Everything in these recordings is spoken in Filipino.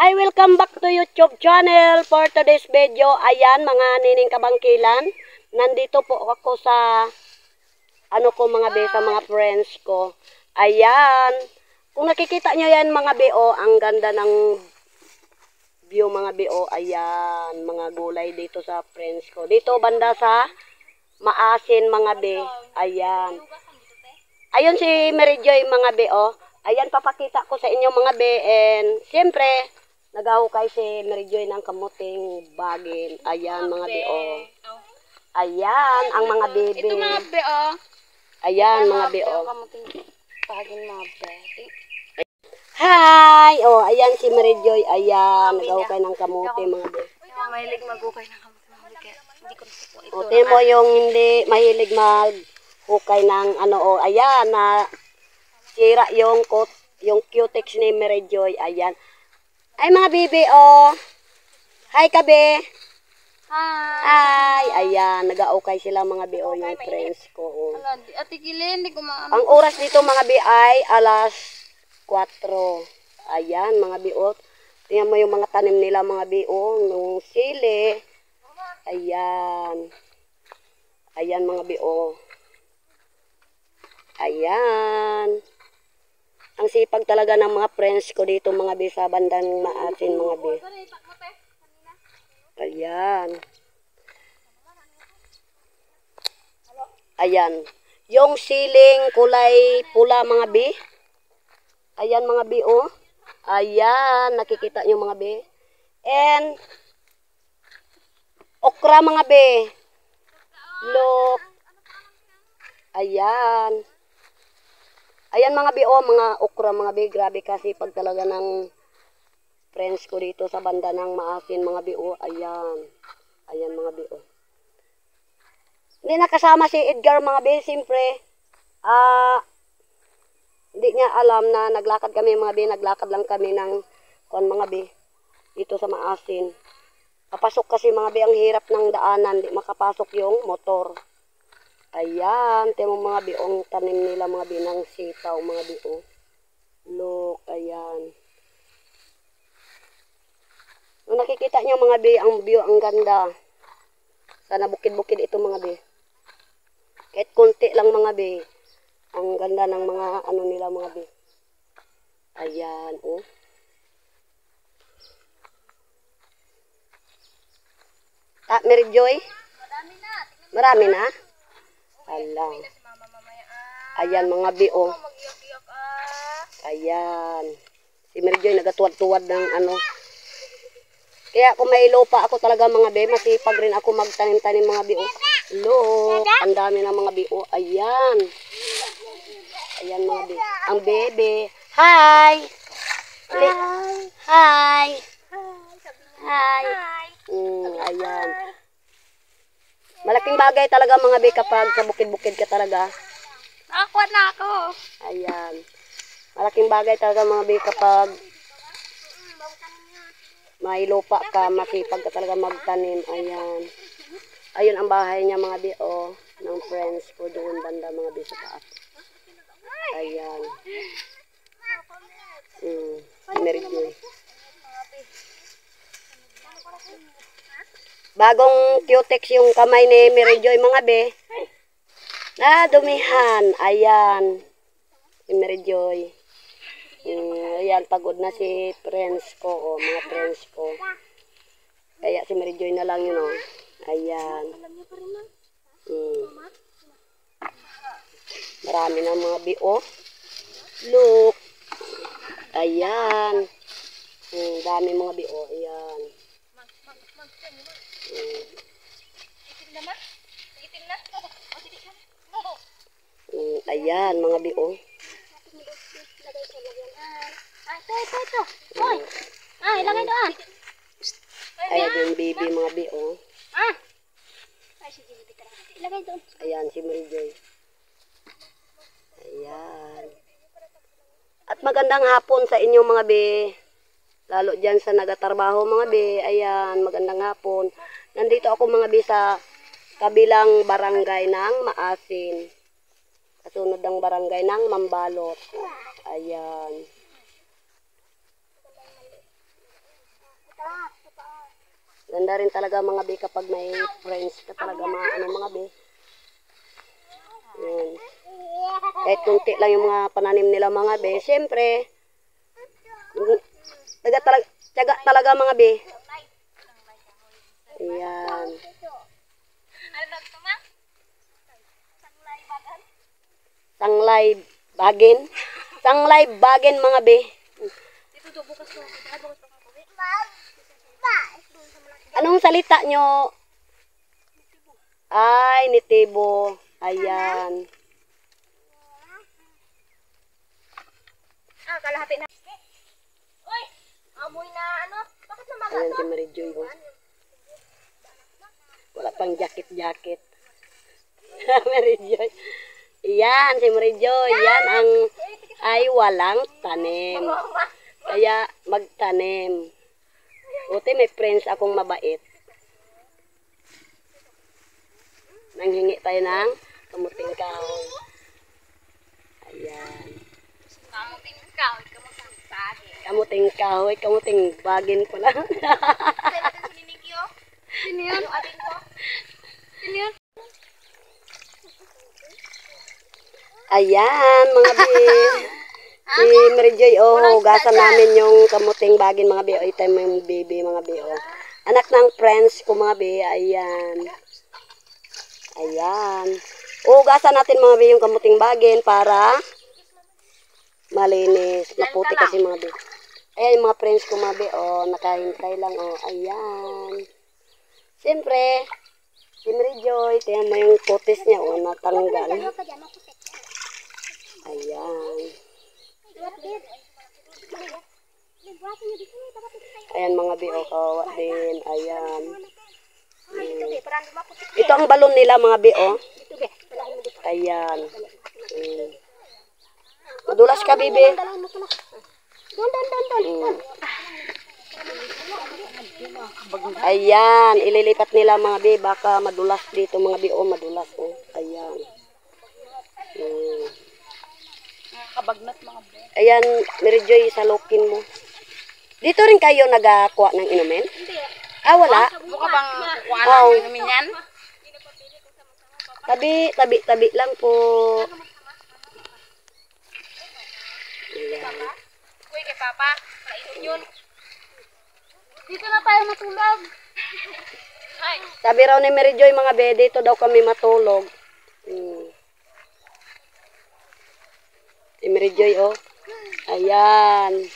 Welcome back to YouTube channel for today's video. Ayan, mga nining kabangkilan. Nandito po ako sa, mga be, sa mga friends ko. Ayan. Kung nakikita nyo yan, mga be-o, ang ganda ng view, mga be-o. Ayan, mga gulay dito sa friends ko. Dito, banda sa Maasin, mga be. Ayan. Ayun si Mary Joy, mga be-o. Ayan, papakita ko sa inyo, mga be. And, siyempre, nagahukay si Mary Joy ng kamuting bagin. Ayan, mga be-o. Ayan, ang mga bebe. Ito, mga be-o. Ayan, mga be-o. Kamuting bagin, mga be. Hi! Ayan si Mary Joy. Ayan, nagahukay ng kamuti, mga be. Mahilig mag-ukay ng kamuting bagin. Kaya hindi ko nasuko ito. Tingnan mo yung hindi mahilig maghukay ng ayan, na sira yung cutex ni Mary Joy. Ayan. Ay, mga bibi, Hi, kabe. Hi. Ayan, nag-aukay sila, mga bi, yung friends ko. Ate Kilin, hindi ko maano. Ang oras dito, mga bi, ay alas 4. Ayan, mga bi, tingnan mo yung mga tanim nila, mga bi, yung sili. Ayan. Ayan, mga bi, Ayan. Ang sipag talaga ng mga friends ko dito, mga bi, sa bandang Maasin, mga bi. Ayan. Ayan. Yung siling kulay pula, mga bi. Ayan, mga bi, Ayan, nakikita nyo, mga bi. And, okra, mga bi. Look. Ayan. Ayan, mga bi, mga okra, mga bi. Grabe kasi pag talaga ng friends ko dito sa banda ng Maasin, mga bi, Ayan. Ayan, mga bi, Hindi nakasama si Edgar, mga bi. Siyempre, hindi niya alam na naglakad kami, mga bi. Naglakad lang kami ng mga bi. Dito sa Maasin. Papasok kasi, mga bi, ang hirap ng daanan. Hindi makapasok yung motor. Ayan, temo mga biong tanim nila, mga bi, ng sitaw, mga bi, Look, ayan. Kung nakikita nyo, mga bi, ang view, ang ganda. Sana bukid-bukid ito, mga bi. Kahit konti lang, mga bi. Ang ganda ng mga, nila, mga bi. Ayan, Mary Joy? Marami na? Ala. Ayan, mga bi, Ayan. Si Mary Joy nagatuwad-tuwad ng Kaya kung may lupa ako talaga, mga bi, masipag rin ako magtanim-tanim, mga bi, Look, ang dami ng mga bi, Ayan. Ayan, mga bi. Ang bebe. Hi! Hi! Hi! Ayan. Malaking bagay talaga, mga bi, kapag sa bukid-bukid ka talaga. Nakakuha na ako. Ayan. Malaking bagay talaga, mga bi, kapag may lupa ka, masipag ka talaga magtanim. Ayan. Ayun ang bahay niya, mga bi, ng friends ko doon banda, mga bi, sa taas. Ayan. Mary Joy. Bagong cutex yung kamay ni Mary Joy, mga be. Dumihan. Ayan. Si Mary Joy. Ayan, pagod na si friends ko, mga friends ko. Kaya si Mary Joy na lang yun, Ayan. Marami na mga bi, Look. Ayan. Dami mga bi, Ayan. Ayan, mga bi, Ito. Hoy. Ilagay doon. Ayan yung baby, mga bi, Ilagay doon. Ayan, si Mary Joy. Ayan. At magandang hapon sa inyo, mga bi. Lalo dyan sa nagatrabaho, mga bi. Ayan, magandang hapon. Nandito ako, mga bi, sa kabilang barangay ng Maasin. Kasunod ng barangay ng Mambalot. Ayan. Ganda rin talaga mga be kapag may friends ka talaga mga ano mga be. Yan. Kahit kunti lang yung mga pananim nila mga be, siyempre, tiyaga talaga mga be. Ayan. Sanglay bagin. Sanglay bagin mga be. Anong salita nyo? Ay, nitibo. Ayan. Kalahati na. Uy, amoy na ano? Bakit na Ayan si Mary Joy. Oh. Wala pang jacket-jacket. Mary Joy. Yan, si Mary Joy. Yan ang ay walang tanim. Kaya magtanim. Buti may friends akong mabait. Nanghingi tayo ng kamuting kahoy. Ayan. Kamuting kahoy, kamuting bagin. Kamuting kahoy, kamuting bagin pala. Sino yun? Yung ating ko? Sino yun? Ayan, mga be. Si Mary Joy, oh, hugasan namin yung kamuting bagin, mga be. O, ito yung baby, mga be, oh. Anak ng friends ko, mga be. Ayan. Ayan. Hugasan natin, mga be, yung kamuting bagin para malinis. Maputi kasi, mga be. Ayan, yung mga friends ko, mga be, oh. Nakahintay lang, oh. Ayan. Siyempre, si Mary Joy, tingnan mo yung kutis niya, oh, natanggal. Ayan. Ayan mga bi, oh, kawa din. Ayan. Ito ang balon nila mga bi, oh. Ayan. Madulas ka, bibi. Ayan, ililipat nila mga bi, baka madulas dito mga bi, oh, madulas, oh. Ayan. Kabagnat mga be. Ayan, Mary Joy, salukin mo. Dito rin kayo nagakuha ng inumin? Hindi. Ah, wala? Mukha bang kuha Oh. ng inumin yan? Tabi lang po. Ayan. Uy, kay Papa, nainom yun. Dito na tayo matulog. Ay. Sabi raw ni Mary Joy, mga be, dito daw kami matulog. Si Mary Joy, oh. Ayan.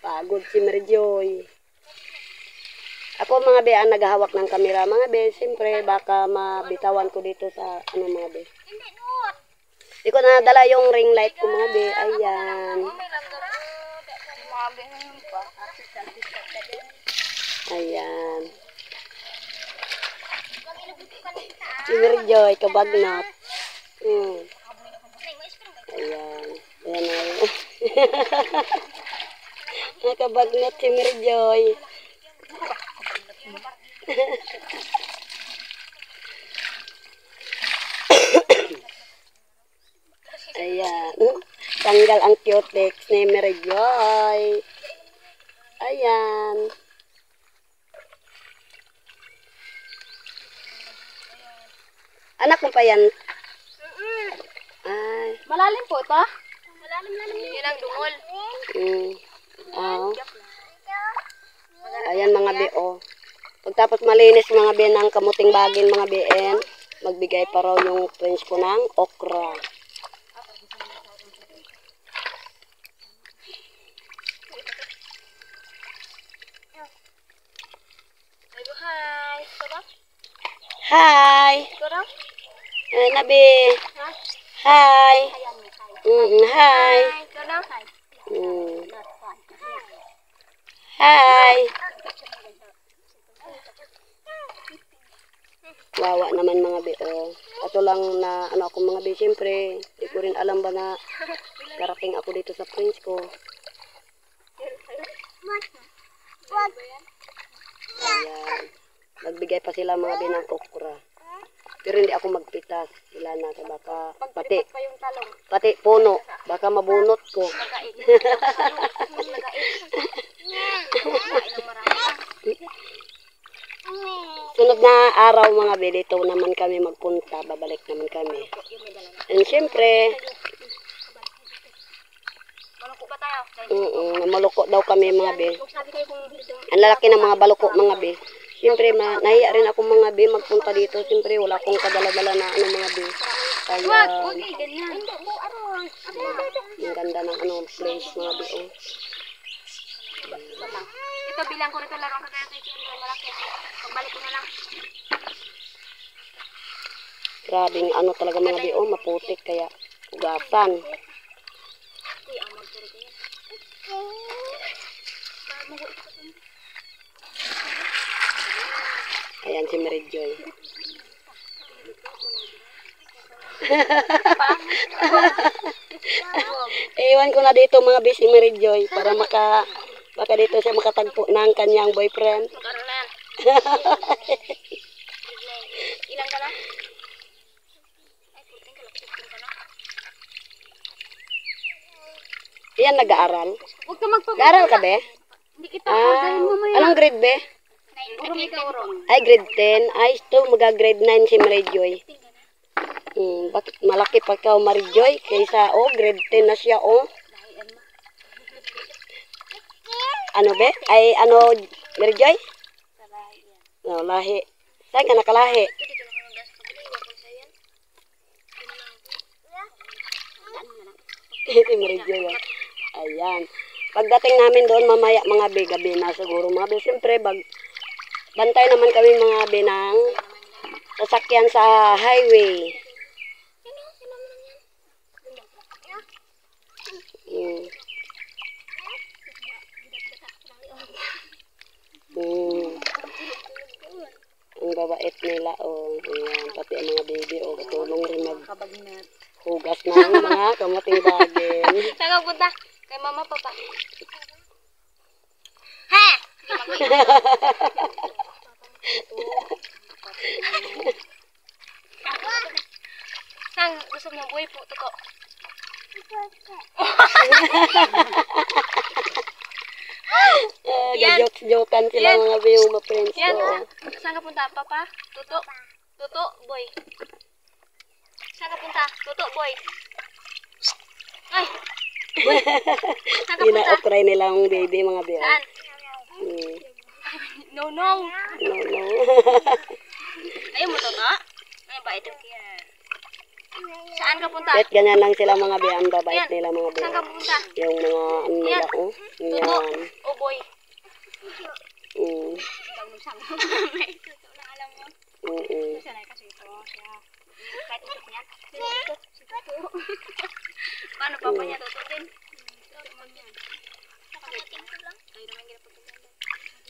Pagod si Mary Joy. Ako mga be, ang naghahawak ng kamera. Mga be, siyempre, baka mabitawan ko dito sa, ano mga be. Hindi, not. Di ko na nadala yung ring light ko mga be. Ayan. Ayan. Si Mary Joy, kabagnat. Ayan. Ayan na yun. Nakabagnat si Mary Joy. Ayan. Tanggal ang cutex ni Mary Joy. Ayan. Anak mo pa yan? Ay. Malalim po ito? Malalim. Yun ang dungol. Oh. Ayan mga be, oh. Pagtapos malinis mga be ng kamuting bagin mga BN, magbigay pa raw yung friends ko ng okra. Hi. Ito ba? Hi! Ito raw? Ay, nabi. Hi! Hi! Ito raw? Hi! Wawa naman mga be, oh. Ato lang na, ano ako mga be, siyempre, di ko rin alam ba na karating ako dito sa friends ko. Ayan. Nagbigay pa sila mga be ng okra. Pero hindi ako magpitas. Sila na, baka pati puno, baka mabunot ko. Sunod na araw mga be, dito naman kami magpunta. Babalik naman kami. And syempre, Malungkot ba tayo? maluko daw kami mga be. Sabi kayo kung Ang lalaki ng mga baluko mga be. Syempre, nahiya rin ako mga be magpunta dito. Syempre, wala akong kadala-dala na mga be. Kaya, ganyan. ang ganda ng place mga be. Oh. Ito bilang ko rito laro ka kaya tayo malaki. Pagbalik ko na lang. Grabing talaga mga be. Oh, maputik kaya ugasan. Ayan si Mary Joy. Ewan ko na dito mga be si Mary Joy para baka dito siya makatagpo ng kanyang boyfriend. Magkaroon na yan. Ilang ka na? Ay, puting ka lang. Ka na. Ayan, nag-aaral. Huwag ka magpapagod. Nag-aaral ka be? Hindi kita pagayin mamaya. Anong grade be? Urong ikaw, urong. Ay, grade 10. Ay, ito, mag-grade 9 si Mary Joy. Bakit malaki pa ka, Mary Joy? Kaysa, grade 10 na siya, Ano be? Ay, Mary Joy? No, lahi. Saan ka nakalahi? Si Mary Joy, Ayan. Pagdating namin doon, mamaya mga be, gabi na siguro mga be. Siyempre, bantay naman kami mga be ng sasakyan sa highway. Ang babait nila, ayan, pati ang mga baby, katulong rin maghugas ng mga kamuting bagin. Saan ka punta? Kay mama, papa. Ha! Saan gusto mo buhay po? Tuko. Gajokes-jokan sila Yan. mga yung mga friends Yan, ko. saan ka punta, papa? Tuto. Tuto, boy. Saan ka punta? Tuto, boy. Ay! Boy. Saan ka punta? Ina-try nila ang baby mga be. Saan? No, no. No. Ayaw mo to, no? Ay, bait yung kaya. Saan ka punta? Kahit ganyan lang sila mga be, ang babait nila mga be. Saan ka punta? Yung mga nila, Tuto. Yan. O, boy. Mm. Tuto na alam mo. Mm. Sanay kasi ito siya. Kahit ikot niya. Tuto. Paano papa niya tuto din?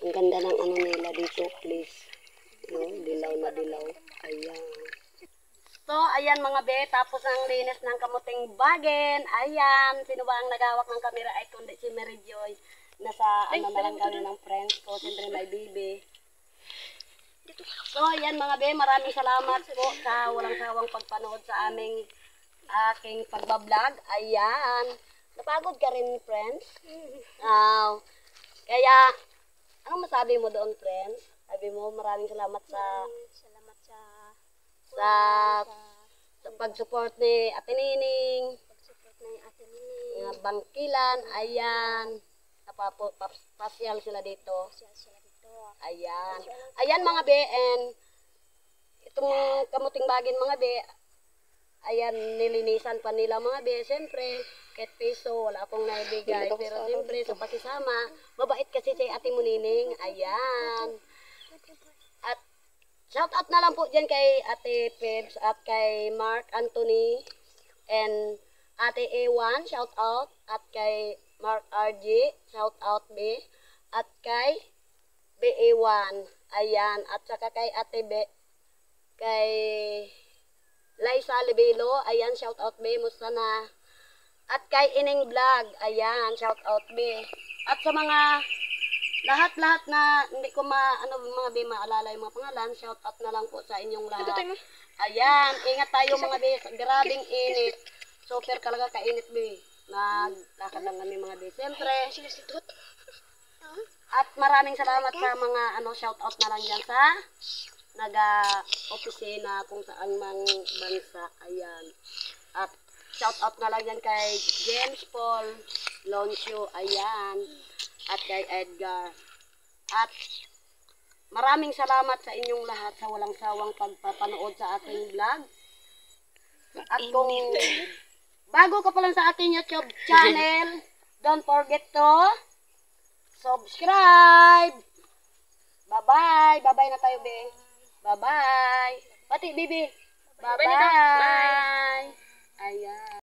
Ang ganda ng nila dito, please. Dilaw na dilaw. Ayan. So, ayan mga be, tapos ang linis ng kamuting bagin. Ayan, sino ba ang naghawak ng camera ay kundi si Mary Joy. Nasa na lang kami ng friends ko, siyempre may baby. So, ayan mga be, maraming salamat po sa walang sawang pagpanood sa aming aking pagbablog. Ayan. Napagod ka rin, friends? Kaya, anong masabi mo doon, friends? Sabi mo, maraming salamat sa pag-support ni Ate Nining. Bangkilan, ayan. Pasyal sila dito. Ayan. Ayan mga be, and itong kamuting bagin mga be, ayan, nilinisan pa nila mga be. Siyempre, kahit piso, wala akong naibigay. Pero siyempre, sa pakisama, mabait kasi si Ate Munining. Ayan. At shout out na lang po dyan kay Ate Pebs at kay Mark Anthony and Ate A1, shout out. At kay Mark RG, shout out B. At kay BA1, ayan. At saka kay Ate B, kay Liza Libelo, ayan, shout out B, musta na. At kay Ining Vlog, ayan, shout out B. At sa mga lahat-lahat na hindi ko mga be maalala yung mga pangalan, shout out na lang po sa inyong lahat. Ayan, ingat tayo mga be, grabing init. Super talaga kainit be. Naglakad lang kami mga be. Siyempre, at maraming salamat sa mga shout out na lang dyan sa naga-opisina kung saan mang bansa. Ayan. At shout out na lang yan kay James Paul Loncio. Ayan. At kay Edgar. At maraming salamat sa inyong lahat sa walang sawang pagpapanood sa aking vlog. At kung bago ka pa lang sa aking YouTube channel, don't forget to subscribe. Bye-bye. Bye-bye na tayo, be. Bye-bye. Pati, bibi. Bye-bye na tayo. Bye. Bye-bye. Ayan.